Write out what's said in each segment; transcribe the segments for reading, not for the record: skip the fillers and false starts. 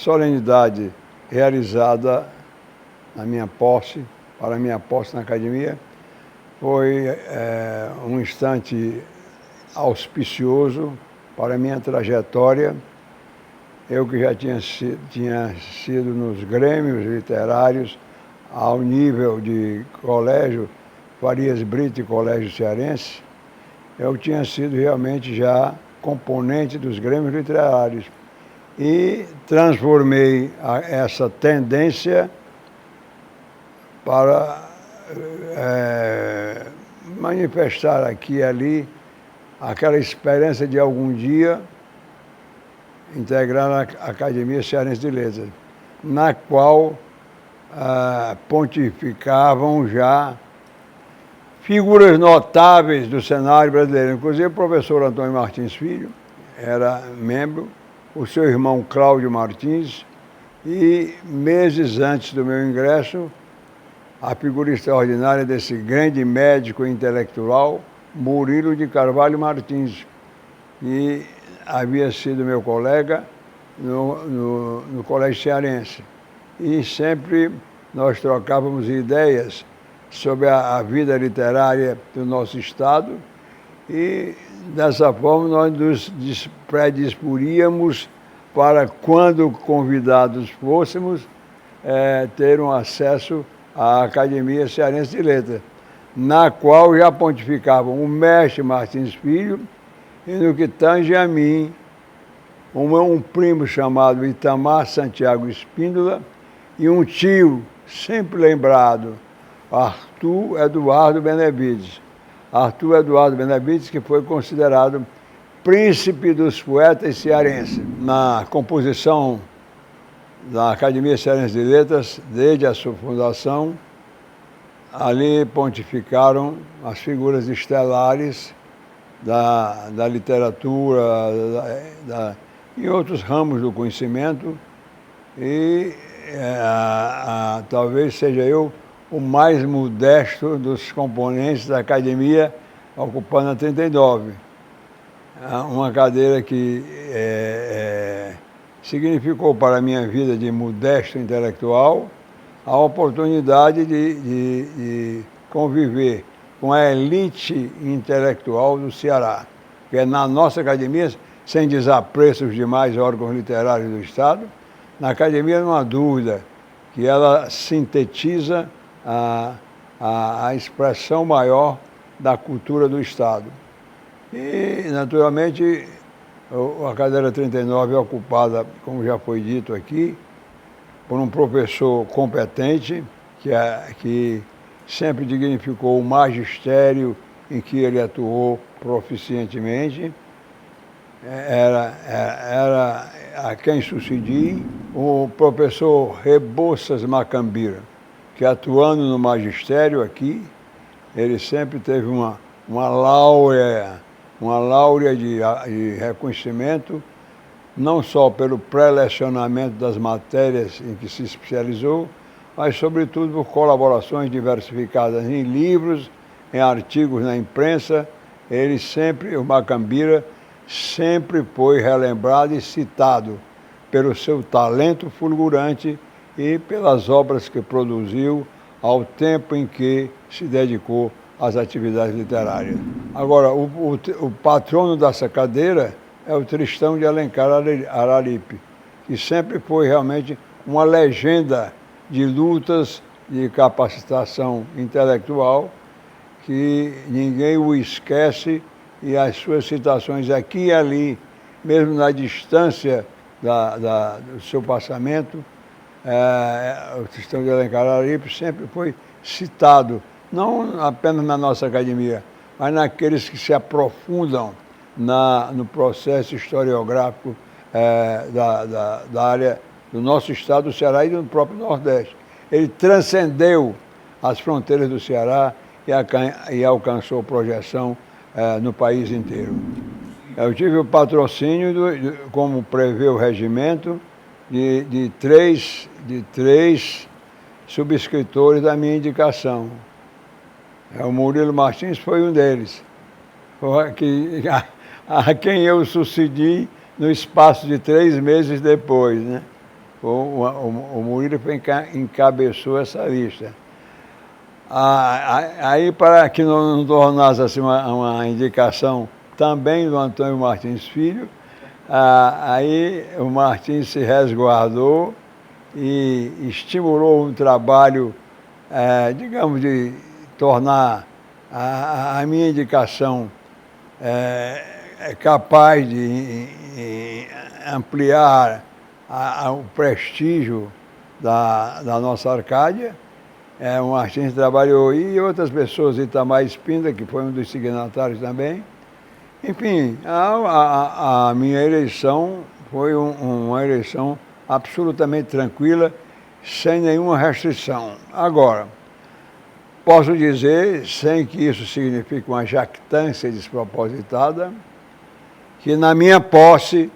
solenidade realizada na minha posse, para a minha posse na academia, foi um instante auspicioso para a minha trajetória. Eu que já tinha sido nos grêmios literários, ao nível de colégio, Farias Brito e Colégio Cearense, eu tinha sido realmente já componente dos grêmios literários e transformei essa tendência para manifestar aqui e ali aquela esperança de algum dia integrar a Academia Cearense de Letras, na qual pontificavam já figuras notáveis do cenário brasileiro, inclusive o professor Antônio Martins Filho era membro, o seu irmão Cláudio Martins, e meses antes do meu ingresso, a figura extraordinária desse grande médico intelectual, Murilo de Carvalho Martins, que havia sido meu colega no Colégio Cearense. E sempre nós trocávamos ideias sobre a vida literária do nosso Estado e, dessa forma, nós nos predisporíamos para, quando convidados fôssemos, ter um acesso à Academia Cearense de Letras, na qual já pontificavam o mestre Martins Filho e, no que tange a mim, um primo chamado Itamar Santiago Espíndola e um tio, sempre lembrado, Arthur Eduardo Benevides. Arthur Eduardo Benevides, que foi considerado príncipe dos poetas cearenses. Na composição da Academia Cearense de Letras, desde a sua fundação, ali pontificaram as figuras estelares da literatura e outros ramos do conhecimento, e talvez seja eu o mais modesto dos componentes da academia, ocupando a 39. Uma cadeira que significou para a minha vida de modesto intelectual a oportunidade de conviver com a elite intelectual do Ceará, que é na nossa academia, sem desapreço os demais órgãos literários do Estado, na academia não há dúvida que ela sintetiza a expressão maior da cultura do Estado. E, naturalmente, a cadeira 39 é ocupada, como já foi dito aqui, por um professor competente, que sempre dignificou o magistério em que ele atuou proficientemente. Era a quem sucedi o professor Rebouças Macambira, que, atuando no magistério aqui, ele sempre teve uma láurea de reconhecimento, não só pelo pré-lecionamento das matérias em que se especializou, mas, sobretudo, por colaborações diversificadas em livros, em artigos na imprensa. Ele sempre, o Macambira, sempre foi relembrado e citado pelo seu talento fulgurante e pelas obras que produziu ao tempo em que se dedicou às atividades literárias. Agora, o patrono dessa cadeira é o Tristão de Alencar Araripe, que sempre foi realmente uma legenda de lutas de capacitação intelectual, que ninguém o esquece, e as suas citações aqui e ali, mesmo na distância do seu passamento, o Tristão de Alencar Araripe sempre foi citado, não apenas na nossa academia, mas naqueles que se aprofundam no processo historiográfico da área do nosso estado, do Ceará, e do próprio Nordeste. Ele transcendeu as fronteiras do Ceará e alcançou projeção no país inteiro. Eu tive o patrocínio, como prevê o regimento, de três subscritores da minha indicação. O Murilo Martins foi um deles, a quem eu sucedi no espaço de 3 meses depois, né? o Murilo encabeçou essa lista. Aí, para que não tornasse assim, uma indicação também do Antônio Martins Filho, aí o Martins se resguardou e estimulou um trabalho, digamos, de tornar a minha indicação capaz de ampliar o prestígio da nossa Arcádia. O Martins trabalhou e outras pessoas, Itamar Espíndola, que foi um dos signatários também. Enfim, a minha eleição foi uma eleição absolutamente tranquila, sem nenhuma restrição. Agora, posso dizer, sem que isso signifique uma jactância despropositada, que na minha posse,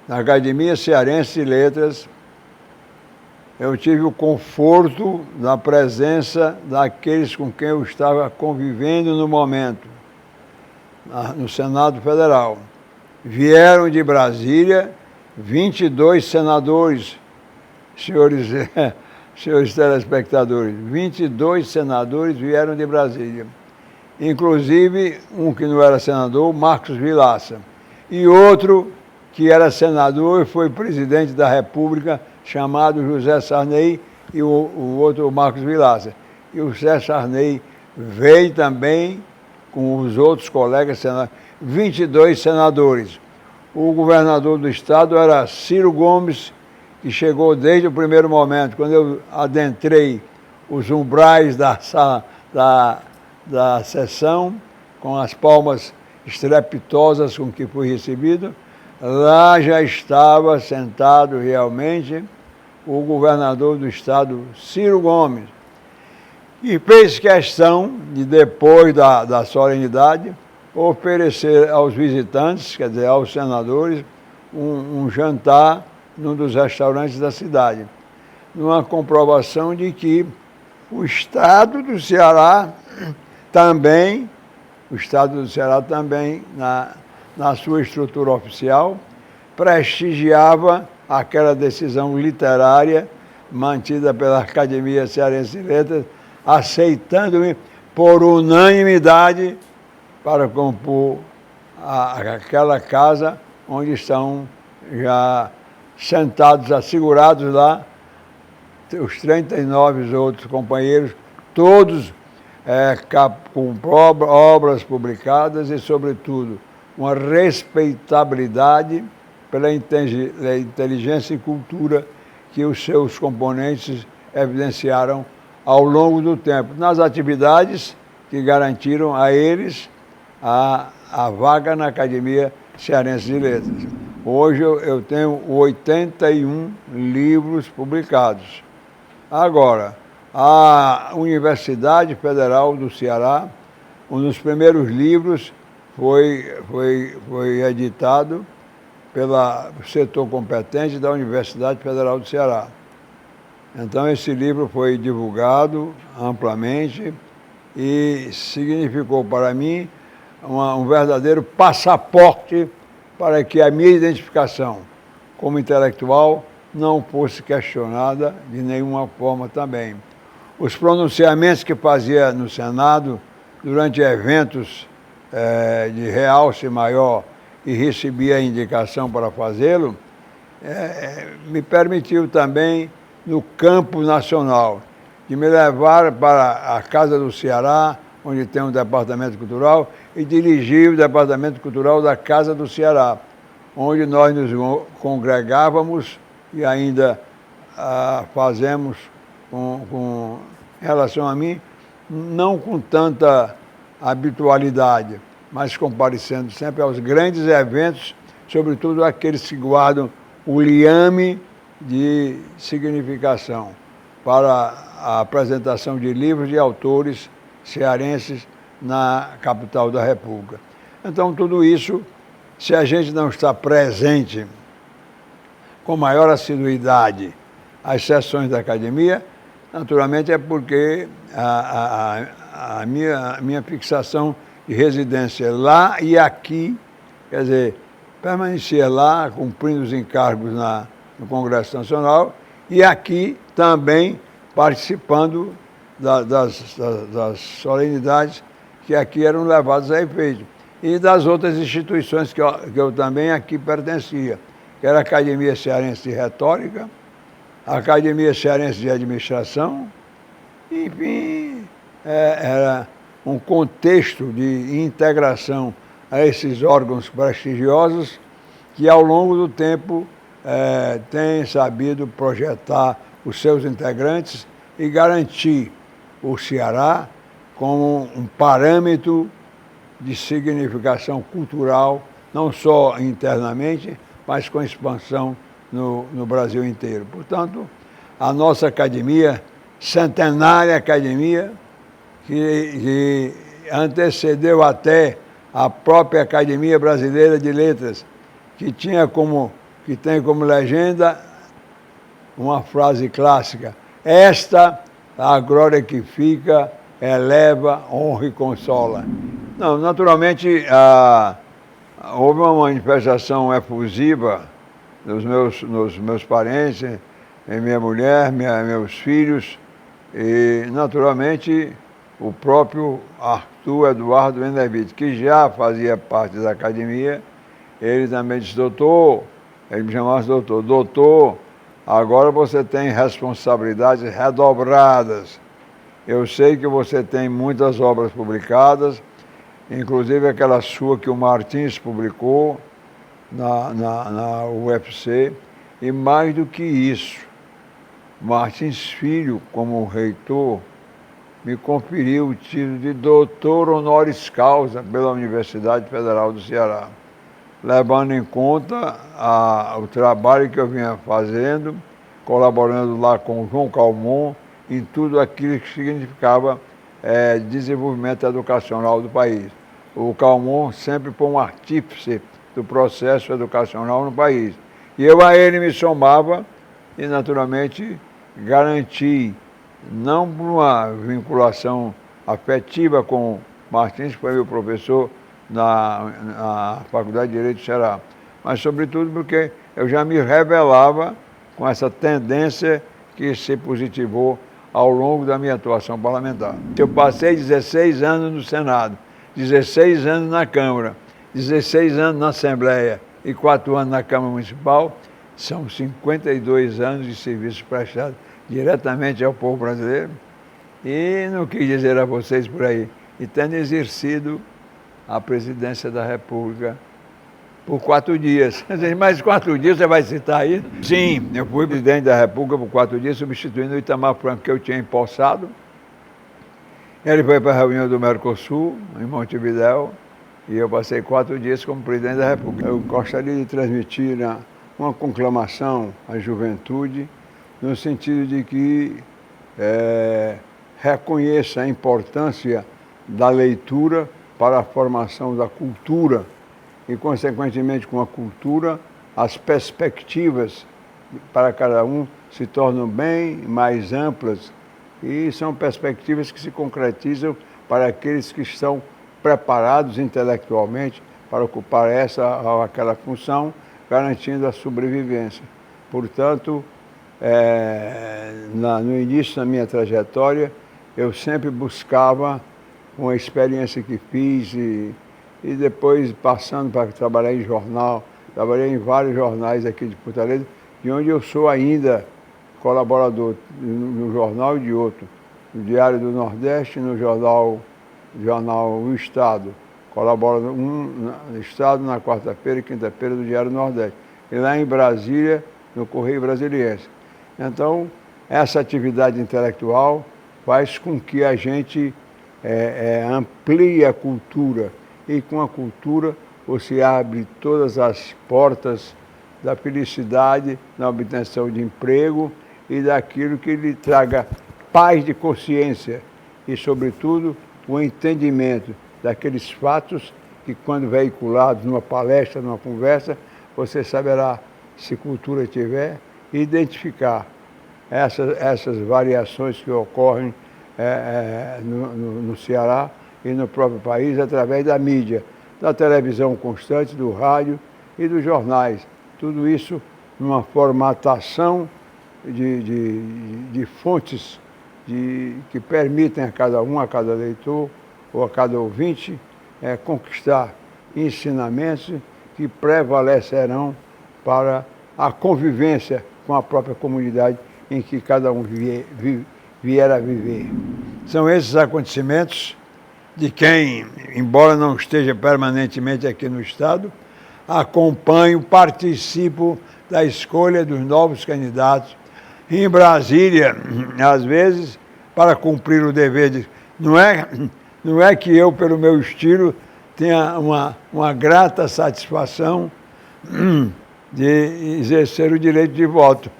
na Academia Cearense de Letras, eu tive o conforto da presença daqueles com quem eu estava convivendo no momento, no Senado Federal. Vieram de Brasília 22 senadores, senhores telespectadores, 22 senadores vieram de Brasília. Inclusive, um que não era senador, Marcos Vilaça, e outro que era senador e foi presidente da República, chamado José Sarney, e o outro, o Marcos Vilaça. E o José Sarney veio também com os outros colegas senadores, 22 senadores. O governador do estado era Ciro Gomes, que chegou desde o primeiro momento, quando eu adentrei os umbrais da sessão, com as palmas estrepitosas com que fui recebido. Lá já estava sentado realmente o governador do estado, Ciro Gomes, e fez questão de, depois da solenidade, oferecer aos visitantes, quer dizer, aos senadores, um jantar num dos restaurantes da cidade, numa comprovação de que o estado do Ceará também, na sua estrutura oficial, prestigiava aquela decisão literária mantida pela Academia Cearense de Letras, aceitando-me por unanimidade para compor aquela casa onde estão já sentados, assegurados lá, os 39 outros companheiros, todos com obras publicadas e, sobretudo, uma respeitabilidade pela inteligência e cultura que os seus componentes evidenciaram ao longo do tempo, nas atividades que garantiram a eles a vaga na Academia Cearense de Letras. Hoje eu tenho 81 livros publicados. Agora, a Universidade Federal do Ceará, um dos primeiros livros foi editado pelo setor competente da Universidade Federal do Ceará. Então, esse livro foi divulgado amplamente e significou para mim um verdadeiro passaporte para que a minha identificação como intelectual não fosse questionada de nenhuma forma também. Os pronunciamentos que fazia no Senado durante eventos de realce maior e recebia a indicação para fazê-lo, me permitiu também, no campo nacional, de me levar para a Casa do Ceará, onde tem um departamento cultural, e dirigir o departamento cultural da Casa do Ceará, onde nós nos congregávamos e ainda fazemos, em relação a mim, não com tanta habitualidade, mas comparecendo sempre aos grandes eventos, sobretudo aqueles que guardam o liame de significação para a apresentação de livros de autores cearenses na capital da República. Então, tudo isso, se a gente não está presente com maior assiduidade às sessões da academia, naturalmente é porque a minha fixação de residência lá e aqui, quer dizer, permanecer lá, cumprindo os encargos no Congresso Nacional e aqui também participando das solenidades que aqui eram levadas a efeito. E das outras instituições que eu também aqui pertencia, que era a Academia Cearense de Retórica, a Academia Cearense de Administração, enfim, era um contexto de integração a esses órgãos prestigiosos que ao longo do tempo têm sabido projetar os seus integrantes e garantir o Ceará como um parâmetro de significação cultural, não só internamente, mas com expansão no Brasil inteiro. Portanto, a nossa academia, centenária academia, que antecedeu até a própria Academia Brasileira de Letras, que tem como legenda uma frase clássica: esta, a glória que fica, eleva, honra e consola. Não, naturalmente, houve uma manifestação efusiva nos meus parentes, em minha mulher, meus filhos, e naturalmente o próprio Arthur Eduardo Benevides, que já fazia parte da academia, ele também disse: doutor, ele me chamava de doutor, agora você tem responsabilidades redobradas. Eu sei que você tem muitas obras publicadas, inclusive aquela sua que o Martins publicou na UFC, e mais do que isso, Martins Filho, como reitor, me conferiu o título de doutor honoris causa pela Universidade Federal do Ceará, levando em conta o trabalho que eu vinha fazendo, colaborando lá com o João Calmon, em tudo aquilo que significava desenvolvimento educacional do país. O Calmon sempre foi um artífice do processo educacional no país. E eu a ele me somava e, naturalmente, garanti, não por uma vinculação afetiva com Martins, que foi meu professor na Faculdade de Direito do Ceará, mas, sobretudo, porque eu já me revelava com essa tendência que se positivou ao longo da minha atuação parlamentar. Eu passei 16 anos no Senado, 16 anos na Câmara, 16 anos na Assembleia e 4 anos na Câmara Municipal. São 52 anos de serviço prestado diretamente ao povo brasileiro. E não quis dizer a vocês por aí, e tendo exercido a presidência da República por 4 dias. Mais 4 dias você vai citar aí? Sim, eu fui presidente da República por 4 dias, substituindo o Itamar Franco, que eu tinha empossado. Ele foi para a reunião do Mercosul, em Montevidéu, e eu passei 4 dias como presidente da República. Eu gostaria de transmitir uma conclamação à juventude, no sentido de que reconheça a importância da leitura para a formação da cultura e, consequentemente, com a cultura, as perspectivas para cada um se tornam bem mais amplas e são perspectivas que se concretizam para aqueles que estão preparados intelectualmente para ocupar essa ou aquela função, garantindo a sobrevivência. Portanto, no início da minha trajetória, eu sempre buscava uma experiência que fiz e depois passando para trabalhar em jornal, trabalhei em vários jornais aqui de Fortaleza, de onde eu sou ainda colaborador, no jornal e de outro, no Diário do Nordeste e no jornal O Estado. Colaboro no Estado na quarta-feira e quinta-feira do Diário do Nordeste. E lá em Brasília, no Correio Brasiliense. Então, essa atividade intelectual faz com que a gente amplie a cultura. E com a cultura você abre todas as portas da felicidade, da obtenção de emprego e daquilo que lhe traga paz de consciência e, sobretudo, o entendimento daqueles fatos que, quando veiculados numa palestra, numa conversa, você saberá, se cultura tiver, identificar essas variações que ocorrem no Ceará e no próprio país através da mídia, da televisão constante, do rádio e dos jornais. Tudo isso numa formatação de fontes que permitem a cada um, a cada leitor ou a cada ouvinte, conquistar ensinamentos que prevalecerão para a convivência com a própria comunidade em que cada um vier a viver. São esses acontecimentos de quem, embora não esteja permanentemente aqui no Estado, acompanho, participo da escolha dos novos candidatos. Em Brasília, às vezes, para cumprir o dever Não é que eu, pelo meu estilo, tenha uma grata satisfação de exercer o direito de voto.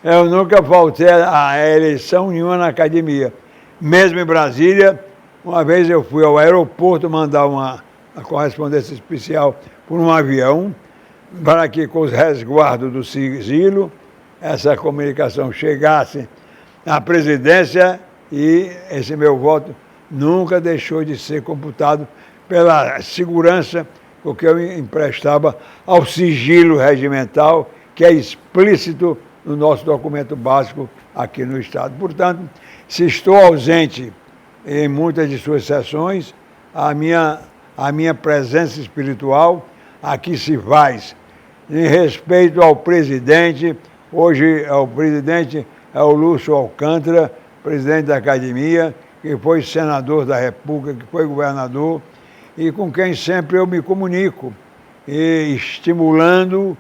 Eu nunca faltei a eleição nenhuma na academia. Mesmo em Brasília, uma vez eu fui ao aeroporto mandar uma correspondência especial por um avião, para que com os resguardos do sigilo, essa comunicação chegasse à presidência e esse meu voto nunca deixou de ser computado pela segurança que eu emprestava ao sigilo regimental, que é explícito no nosso documento básico aqui no Estado. Portanto, se estou ausente em muitas de suas sessões, a minha presença espiritual aqui se faz em respeito ao presidente. Hoje o presidente é o Lúcio Alcântara, presidente da academia, que foi senador da República, que foi governador, e com quem sempre eu me comunico, e estimulando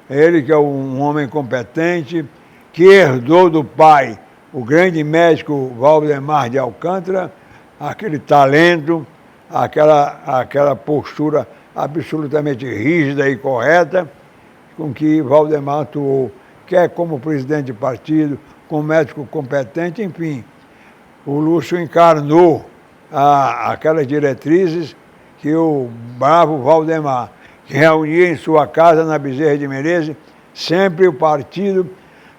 ele, que é um homem competente, que herdou do pai, o grande médico Valdemar de Alcântara, aquele talento, aquela postura absolutamente rígida e correta com que Valdemar atuou, quer como presidente de partido, como médico competente, enfim. O Lúcio encarnou aquelas diretrizes que o bravo Valdemar, que reunia em sua casa, na Bezerra de Menezes, sempre o partido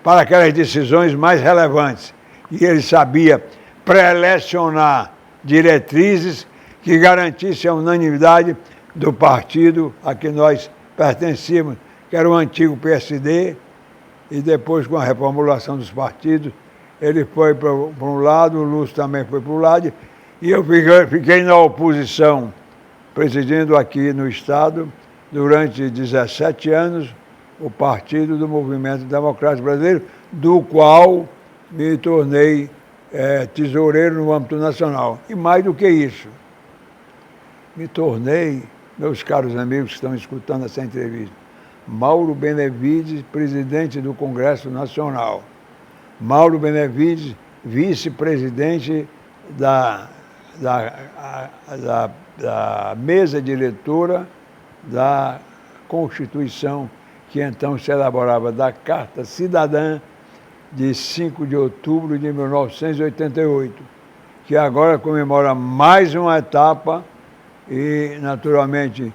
para aquelas decisões mais relevantes. E ele sabia prelecionar diretrizes que garantissem a unanimidade do partido a que nós pertencíamos, que era o antigo PSD, e depois, com a reformulação dos partidos, ele foi para um lado, o Lúcio também foi para o lado, e eu fiquei na oposição, presidindo aqui no Estado, durante 17 anos, o Partido do Movimento Democrático Brasileiro, do qual me tornei tesoureiro no âmbito nacional. E mais do que isso, me tornei, meus caros amigos que estão escutando essa entrevista, Mauro Benevides, presidente do Congresso Nacional. Mauro Benevides, vice-presidente da mesa diretora da Constituição, que então se elaborava da Carta Cidadã de 5 de outubro de 1988, que agora comemora mais uma etapa e, naturalmente,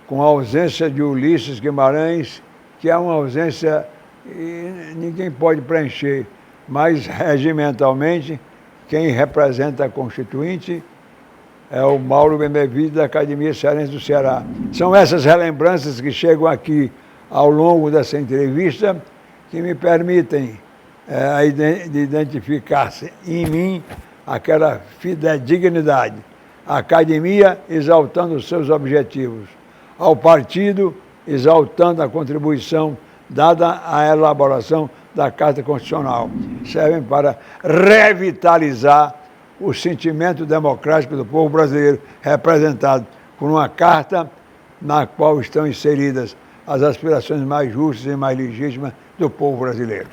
com a ausência de Ulisses Guimarães, que é uma ausência que ninguém pode preencher, mas regimentalmente quem representa a Constituinte é o Mauro Benevides, da Academia Cearense do Ceará. São essas relembranças que chegam aqui ao longo dessa entrevista que me permitem identificar-se em mim aquela fidedignidade. A academia exaltando os seus objetivos, ao partido exaltando a contribuição dada à elaboração da Carta Constitucional. Servem para revitalizar o sentimento democrático do povo brasileiro, representado por uma carta na qual estão inseridas as aspirações mais justas e mais legítimas do povo brasileiro.